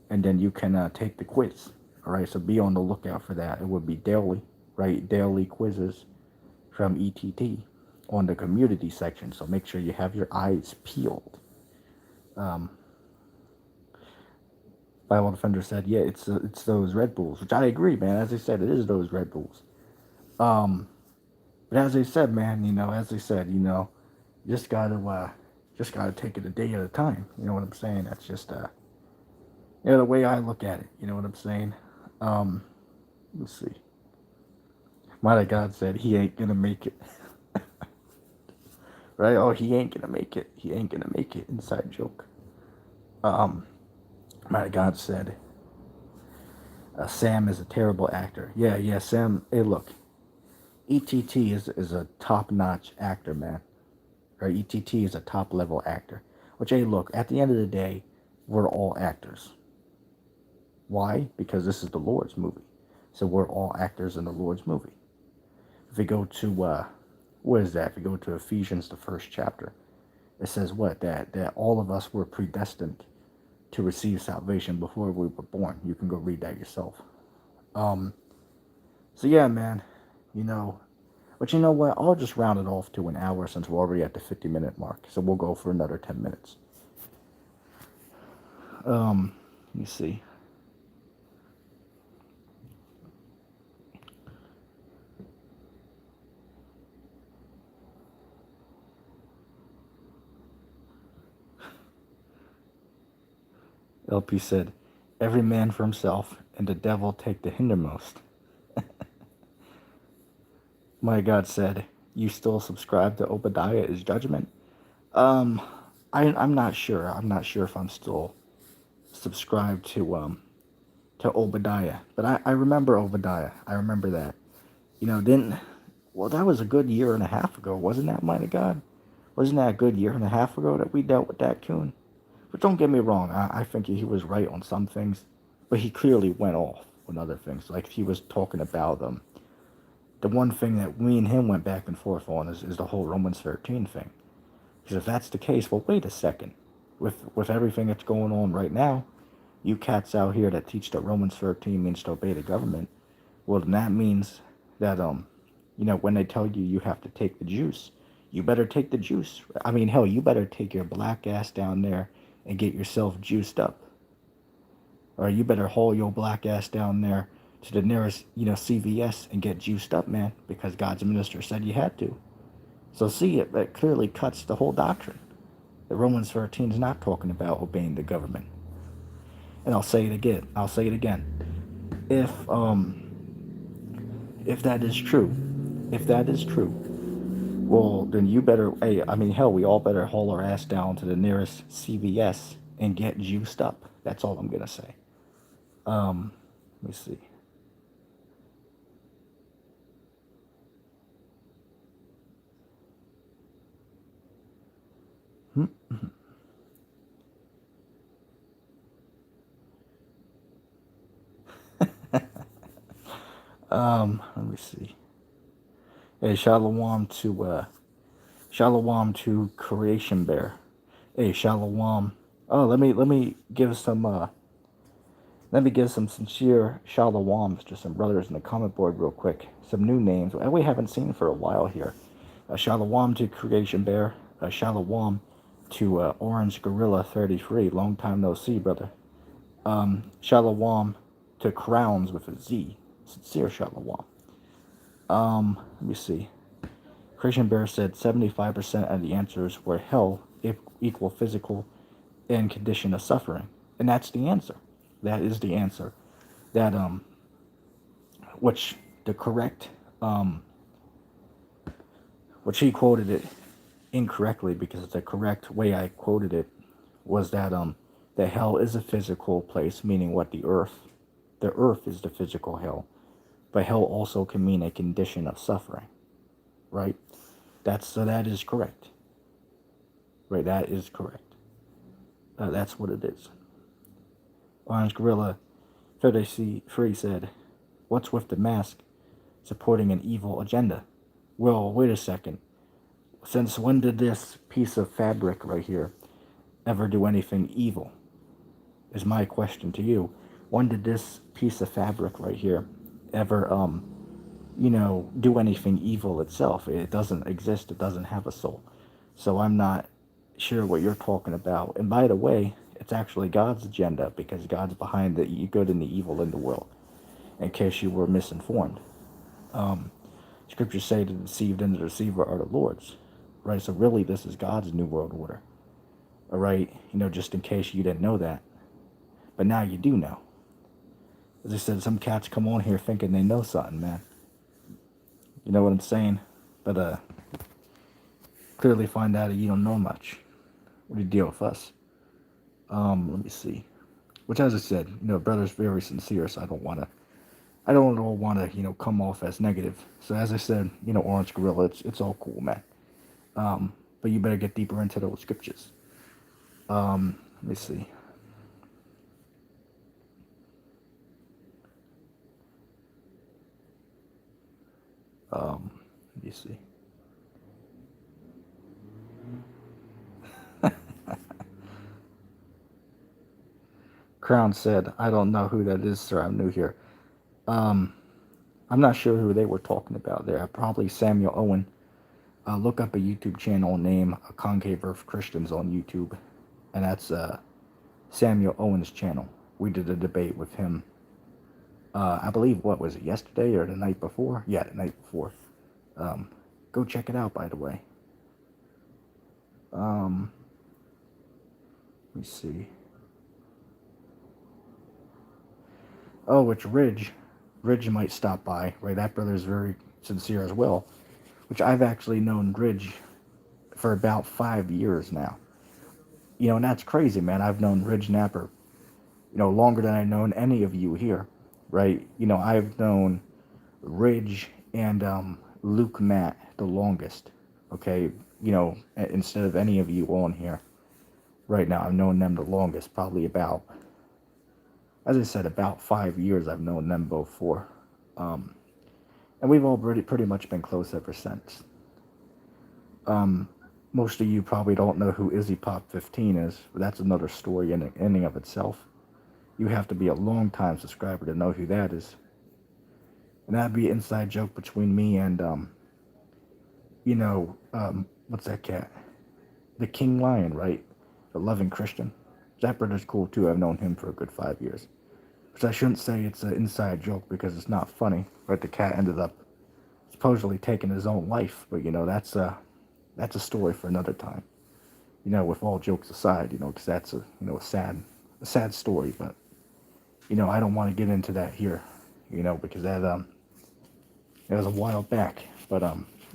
and then you can take the quiz. All right, so be on the lookout for that. It would be daily, right? Daily quizzes from ETT on the community section. So make sure you have your eyes peeled. Bible Defender said, "Yeah, it's those Red Bulls," which I agree, man. As I said, it is those Red Bulls. But as I said, man, you just gotta take it a day at a time. You know what I'm saying? That's just the way I look at it. You know what I'm saying? Let's see. Mighty God said he ain't gonna make it. Right? Oh, he ain't gonna make it. He ain't gonna make it. Inside joke. Mighty God said, Sam is a terrible actor. Yeah, Sam. Hey, look. ETT is a top-notch actor, man. Right? ETT is a top-level actor. Which, hey, look. At the end of the day, we're all actors. Why? Because this is the Lord's movie. So we're all actors in the Lord's movie. If we go to, what is that? If we go to Ephesians, the first chapter, it says what? That all of us were predestined to receive salvation before we were born. You can go read that yourself. So yeah, man, but you know what? I'll just round it off to an hour since we're already at the 50-minute mark. So we'll go for another 10 minutes. Let me see. LP said, every man for himself, and the devil take the hindermost. My God said, you still subscribe to Obadiah is judgment? Um, I'm not sure. I'm not sure if I'm still subscribed to Obadiah. But I remember Obadiah. I remember that. Didn't well, that was a good year and a half ago, wasn't that, mighty God? Wasn't that a good year and a half ago that we dealt with that coon? But don't get me wrong, I think he was right on some things, but he clearly went off on other things. Like he was talking about the one thing that me and him went back and forth on is the whole Romans 13 thing. Because if that's the case, well, wait a second. With everything that's going on right now, you cats out here that teach that Romans 13 means to obey the government, well, then that means that when they tell you have to take the juice, you better take the juice. I mean, hell, you better take your black ass down there and get yourself juiced up. Or you better haul your black ass down there to the nearest, CVS and get juiced up, man, because God's minister said you had to. So see, it clearly cuts the whole doctrine. The Romans 13 is not talking about obeying the government. And I'll say it again. If that is true, well, then you better, hey, I mean, hell, we all better haul our ass down to the nearest CVS and get juiced up. That's all I'm going to say. Let me see. Let me see. Hey, shalom to Creation Bear. Hey, shalom. Oh, let me give some sincere shalawams to some brothers in the comment board real quick. Some new names that we haven't seen for a while here. Shalawam to Creation Bear. Shalawam to Orange Gorilla 33. Long time no see, brother. Shalawam to Crowns with a Z. Sincere shalawam. Let me see. Christian Bear said 75% of the answers were hell equal physical and condition of suffering. And that's the answer. That is the answer. That which the correct which he quoted it incorrectly, because the correct way I quoted it was that hell is a physical place, meaning what the earth is the physical hell, but hell also can mean a condition of suffering, right? That is correct, right? That is correct. That's what it is. Orange Gorilla 33 said, "What's with the mask supporting an evil agenda?" Well, wait a second. Since when did this piece of fabric right here ever do anything evil? Is my question to you. When did this piece of fabric right here ever, do anything evil itself? It doesn't exist. It doesn't have a soul. So I'm not sure what you're talking about. And by the way, it's actually God's agenda, because God's behind the good and the evil in the world, in case you were misinformed. Scriptures say the deceived and the deceiver are the Lord's, right? So really, this is God's new world order, all right? Just in case you didn't know that. But now you do know. As I said, some cats come on here thinking they know something, man. You know what I'm saying? But clearly find out that you don't know much. What do you deal with us? Let me see. Which, as I said, brother's very sincere, so I don't want to, come off as negative. So as I said, Orange Gorilla, it's all cool, man. But you better get deeper into those scriptures. Let me see. Let me see. Crown said, "I don't know who that is, sir. I'm new here." I'm not sure who they were talking about there. Probably Samuel Owen. Look up a YouTube channel name, Concave Earth Christians on YouTube, and that's Samuel Owen's channel. We did a debate with him. I believe, what was it, yesterday or the night before? Yeah, the night before. Go check it out, by the way. Let me see. Oh, it's Ridge. Ridge might stop by, right? That brother's very sincere as well, which I've actually known Ridge for about 5 years now. And that's crazy, man. I've known Ridge Napper, longer than I've known any of you here, right? I've known Ridge and Luke Matt the longest, okay? Instead of any of you on here right now, I've known them the longest, probably about, as I said, about 5 years I've known them both for. Um, and we've all pretty much been close ever since. Most of you probably don't know who Izzy Pop 15 is, but that's another story in and of itself. You have to be a long time subscriber to know who that is. And that'd be an inside joke between me and, what's that cat? The King Lion, right? The Loving Christian. That brother's cool too. I've known him for a good 5 years. Which I shouldn't say it's an inside joke because it's not funny. Right? The cat ended up supposedly taking his own life. But, that's a story for another time. With all jokes aside, because that's a sad story. But, I don't want to get into that here, because it was a while back. But,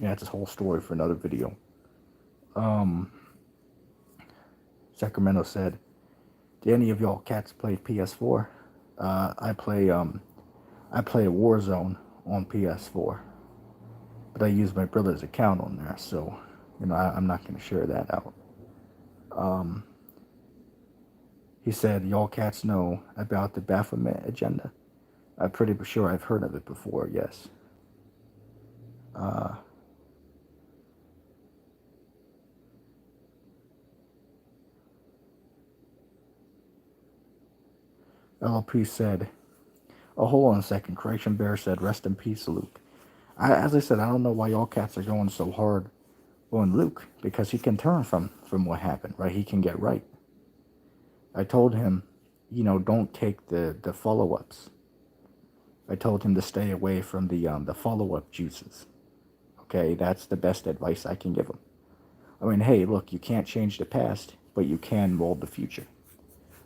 it's a whole story for another video. Sacramento said, "Do any of y'all cats play PS4? I play Warzone on PS4, but I use my brother's account on there, so I'm not going to share that out." He said, "Y'all cats know about the Baphomet agenda? I'm pretty sure I've heard of it before. Yes." LLP said, "Oh, hold on a second. Correction Bear said, rest in peace, Luke." As I said, I don't know why y'all cats are going so hard on Luke, because he can turn from what happened, right? He can get right. I told him, don't take the follow-ups. I told him to stay away from the follow-up juices. Okay, that's the best advice I can give him. I mean, hey, look, you can't change the past, but you can mold the future,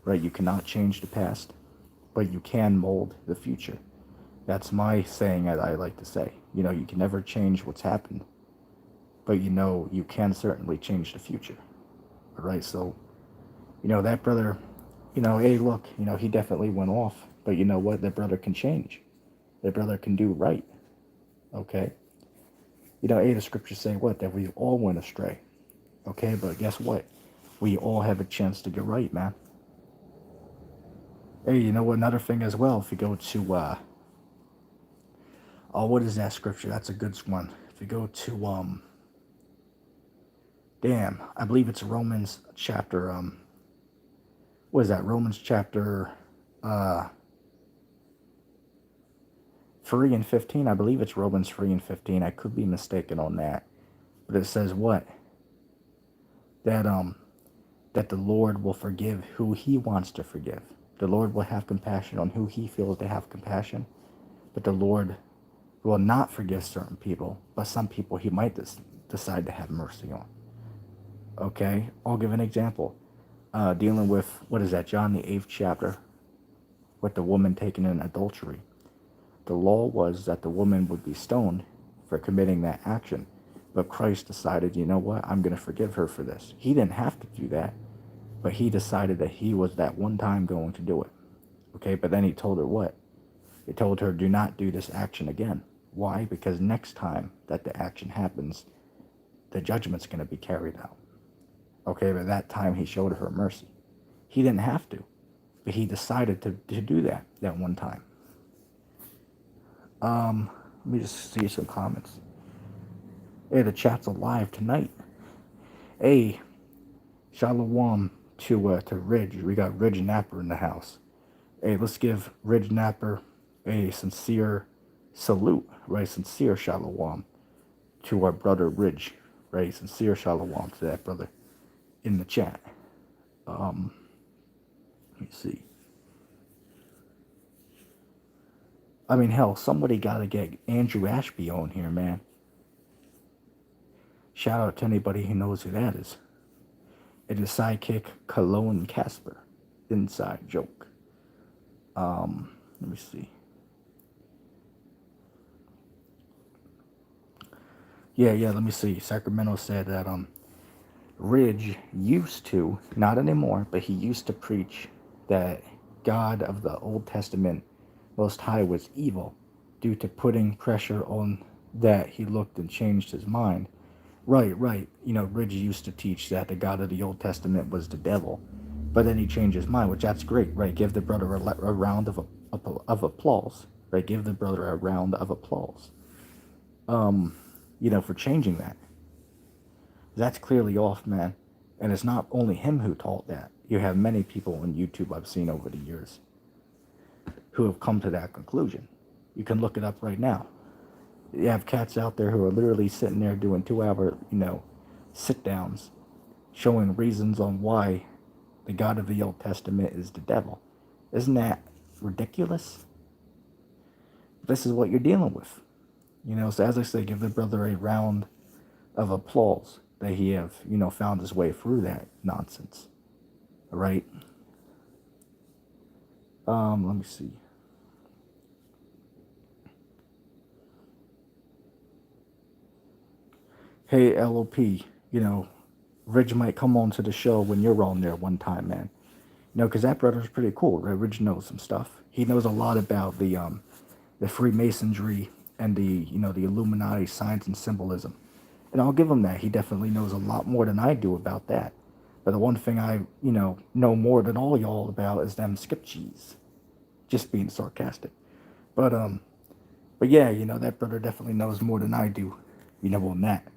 right? You cannot change the past, but you can mold the future. That's my saying that I like to say. You can never change what's happened, but you can certainly change the future. All right, so, that brother, hey, look, he definitely went off, but you know what? That brother can change. That brother can do right. Okay? Hey, the scriptures say what? That we all went astray. Okay, but guess what? We all have a chance to get right, man. Hey, you know what? Another thing as well, if you go to, what is that scripture? That's a good one. If you go to, I believe it's Romans chapter, what is that? Romans chapter, 3 and 15. I believe it's Romans 3 and 15. I could be mistaken on that. But it says what? That the Lord will forgive who he wants to forgive. The Lord will have compassion on who he feels to have compassion. But the Lord will not forgive certain people, but some people he might decide to have mercy on. Okay? I'll give an example. Dealing with, what is that, John the 8th chapter, with the woman taken in adultery. The law was that the woman would be stoned for committing that action. But Christ decided, you know what, I'm going to forgive her for this. He didn't have to do that, but he decided that he was that one time going to do it. Okay, but then he told her what? He told her, do not do this action again. Why? Because next time that the action happens, the judgment's going to be carried out. Okay, but that time he showed her mercy. He didn't have to, but he decided to do that one time. Let me just see some comments. Hey, the chat's alive tonight. Hey, shalom to Ridge. We got Ridge Napper in the house. Hey, let's give Ridge Napper a sincere salute, right? Sincere shalom to our brother Ridge, right? Sincere shalom to that brother in the chat. Let me see. I mean, hell, somebody got to get Andrew Ashby on here, man. Shout out to anybody who knows who that is. It is sidekick Cologne Casper. Inside joke. Let me see. Yeah, let me see. Sacramento said that Ridge used to, not anymore, but he used to preach that God of the Old Testament Most High was evil due to putting pressure on that he looked and changed his mind. Right. Ridge used to teach that the God of the Old Testament was the devil, but then he changed his mind, which that's great, right? Give the brother a round of applause, right? Give the brother a round of applause, for changing that. That's clearly off, man. And it's not only him who taught that. You have many people on YouTube I've seen over the years who have come to that conclusion. You can look it up right now. You have cats out there who are literally sitting there doing 2 hour, sit downs, showing reasons on why the God of the Old Testament is the devil. Isn't that ridiculous? This is what you're dealing with. So as I say, give the brother a round of applause that he have, found his way through that nonsense. All right. Let me see. Hey, LOP, Ridge might come on to the show when you're on there one time, man. Because that brother's pretty cool. Right? Ridge knows some stuff. He knows a lot about the Freemasonry and the Illuminati signs and symbolism. And I'll give him that. He definitely knows a lot more than I do about that. But the one thing I, know more than all y'all about is them skip cheese. Just being sarcastic. But yeah, that brother definitely knows more than I do, on that.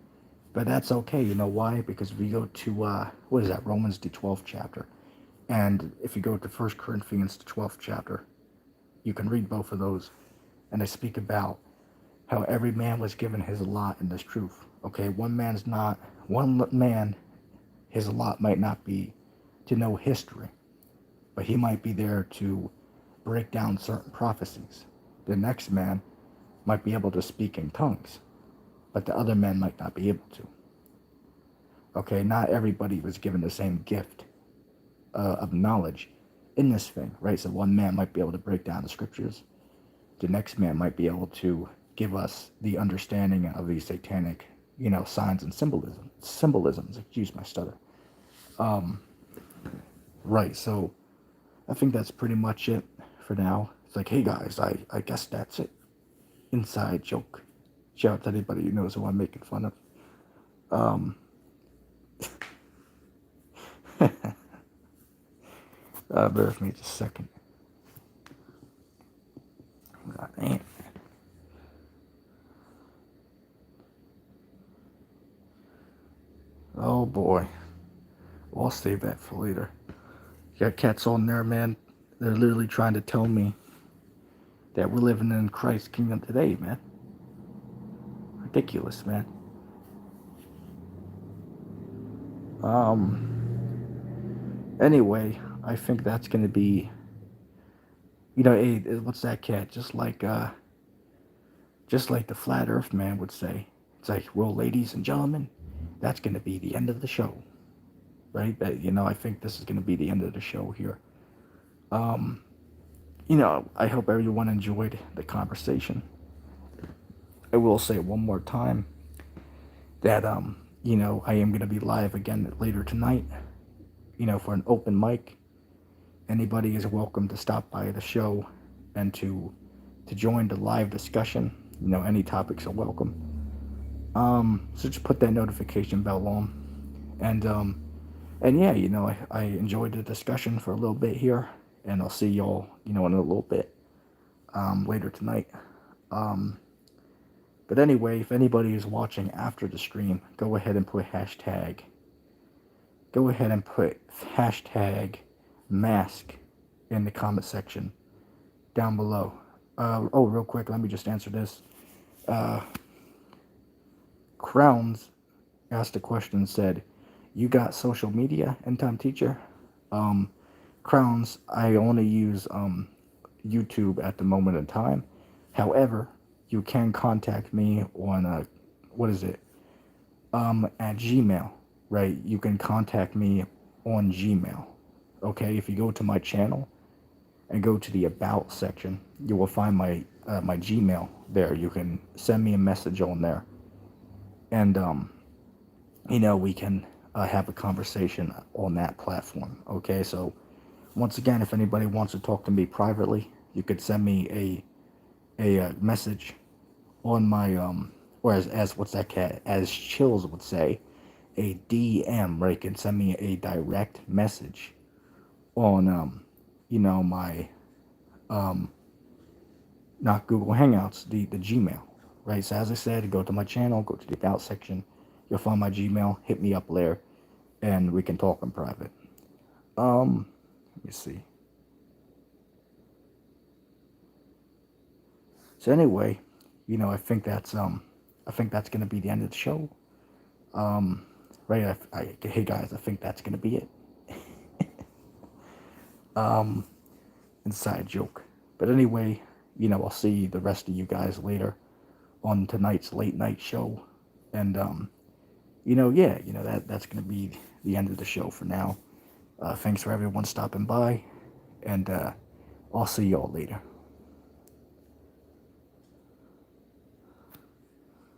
But that's okay. You know why? Because we go to, what is that? Romans, the 12th chapter. And if you go to 1 Corinthians, the 12th chapter, you can read both of those. And they speak about how every man was given his lot in this truth. Okay, one man, his lot might not be to know history, but he might be there to break down certain prophecies. The next man might be able to speak in tongues, but the other man might not be able to. Okay, not everybody was given the same gift of knowledge in this thing, right? So one man might be able to break down the scriptures. The next man might be able to give us the understanding of these satanic, signs and symbolisms. Excuse my stutter. Right. So I think that's pretty much it for now. It's like, hey guys, I guess that's it. Inside joke. Shout out to anybody who knows who I'm making fun of. Bear with me just a second. God damn. Oh boy. Well, I'll save that for later. You got cats on there, man. They're literally trying to tell me that we're living in Christ's kingdom today, man. Ridiculous, man. Anyway, I think that's gonna be, hey, what's that cat? Just like the flat Earth man would say. It's like, well, ladies and gentlemen, that's gonna be the end of the show, right? I think this is gonna be the end of the show here. I hope everyone enjoyed the conversation. I will say one more time that I am gonna be live again later tonight. For an open mic. Anybody is welcome to stop by the show and to join the live discussion. Any topics are welcome. So just put that notification bell on. And yeah, I enjoyed the discussion for a little bit here, and I'll see y'all, in a little bit later tonight. But anyway, if anybody is watching after the stream, go ahead and put hashtag mask in the comment section down below. Real quick, let me just answer this. Crowns asked a question and said, you got social media, End Time Teacher? Crowns, I only use YouTube at the moment in time. However, you can contact me on, at Gmail, right? You can contact me on Gmail. Okay, if you go to my channel, and go to the About section, you will find my Gmail there. You can send me a message on there, and we can have a conversation on that platform. Okay, so once again, if anybody wants to talk to me privately, you could send me a message on my or as what's that cat as Chills would say, a DM, right? You can send me a direct message on my not Google Hangouts, the Gmail, right? So as I said, go to my channel, go to the About section, you'll find my Gmail, hit me up there, and we can talk in private. Let me see. So anyway, I think that's gonna be the end of the show. Right? Hey guys, I think that's gonna be it. Inside joke. But anyway, I'll see the rest of you guys later on tonight's late night show, and yeah, that's gonna be the end of the show for now. Thanks for everyone stopping by, and I'll see y'all later.